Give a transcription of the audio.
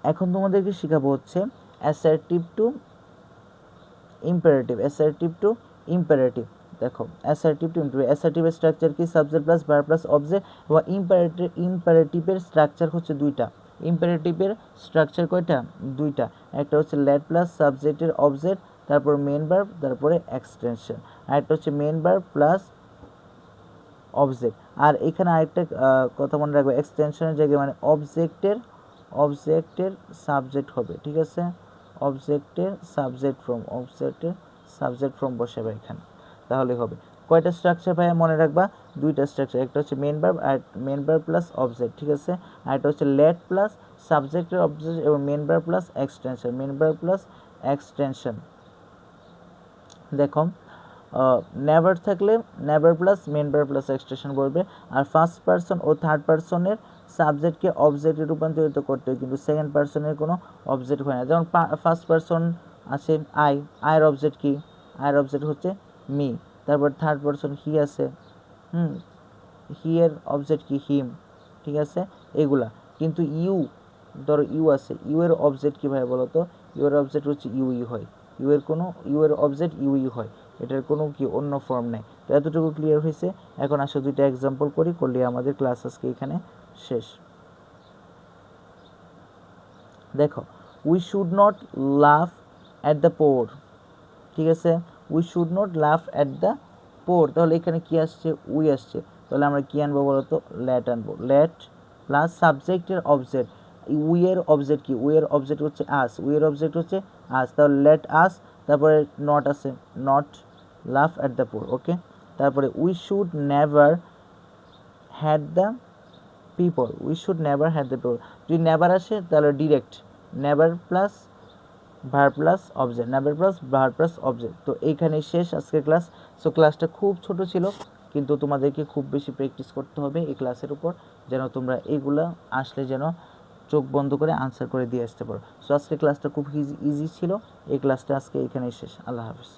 এখন তোমাদেরকে শেখাবো হচ্ছে assertive two imperative. Assertive two imperative, দেখো অ্যাসার্টিভ টু ইম্পারেটিভ, অ্যাসার্টিভের স্ট্রাকচার কি subject plus verb plus object, এবং ইম্পারেটিভের স্ট্রাকচার হচ্ছে দুইটা। ইম্পারেটিভের স্ট্রাকচার কয়টা? দুইটা। একটা হচ্ছে লেট প্লাস সাবজেক্টের অবজেক্ট, তারপর মেন ভার্ব, তারপরে এক্সটেনশন। আর একটা হচ্ছে মেন ভার্ব প্লাস অবজেক্ট। আর এখানে আরেকটা কথা মনে রাখবে, এক্সটেনশনের জায়গায় মানে অবজেক্টের সাবজেক্ট হবে, ঠিক আছে? অবজেক্টের সাবজেক্ট ফ্রম বসাবে এখানে, তাহলে হবে। কয়টা স্ট্রাকচার ভাইয়া মনে রাখবা? দুইটা স্ট্রাকচার, একটা হচ্ছে মেন ভার্ব আর মেন ভার্ব প্লাস অবজেক্ট, ঠিক আছে? আর একটা হচ্ছে লেট প্লাস সাবজেক্টের অবজেক্ট এবং মেন ভার্ব প্লাস এক্সটেনশন। দেখো নেভার থাকলে never plus main verb plus extension বলবে। আর ফার্স্ট পারসন ও থার্ড পারসনের সাবজেক্টকে অবজেক্টে রূপান্তরিত করতে হয়, কিন্তু সেকেন্ড পারসনের কোনো অবজেক্ট হয় না। যেমন ফার্স্ট পারসন আছে আয়ের অবজেক্ট কি? আয়ের অবজেক্ট হচ্ছে মি। তারপর থার্ড পারসন হি আছে, হি এর অবজেক্ট কি? হিম, ঠিক আছে? এগুলা। কিন্তু ইউ, ধরো ইউ আছে, ইউ এর অবজেক্ট কি ভাই বলো তো? ইউ এর অবজেক্ট হচ্ছে ইউই হয়, ইউ এর অবজেক্ট ইউই হয়, এটার কোনো কি অন্য ফর্ম নেই। তো এতটুকু ক্লিয়ার হয়েছে। এখন আসলে দুইটা এক্সাম্পল করলে আমাদের ক্লাস আজকে এখানে শেষ। দেখো, উই শুড নট লাফ অ্যাট দ্য পোর, ঠিক আছে? উই শুড নট লাফ অ্যাট দ্য পোর, তাহলে এখানে কি আসছে? উই আসছে, তাহলে আমরা কি আনবো বলো তো? লেট আনবো। লেট প্লাস সাবজেক্টের অবজেক্ট, উই এর অবজেক্ট কি? উই এর অবজেক্ট হচ্ছে আস, উই এর অবজেক্ট হচ্ছে আস, তাহলে লেট আস, তারপরে নট আছে, নট লাফ অ্যাট দ্য পোর, ওকে? তারপরে we should never had the people, we should never had the people, যদি নেভার আসে তাহলে direct never plus verb plus object, never plus verb plus object. তো এইখানেই শেষ আজকের ক্লাস। সো ক্লাসটা খুব ছোট ছিল, কিন্তু তোমাদেরকে খুব বেশি প্র্যাকটিস করতে হবে এই ক্লাসের উপর, যেন তোমরা এইগুলা আসলে যেন চোখ বন্ধ করে আনসার করে দিয়ে আসতে পারো। সো আজকে ক্লাসটা খুব ইজি ছিল। এই ক্লাসটা আজকে এখানেই শেষ। আল্লাহ হাফিজ।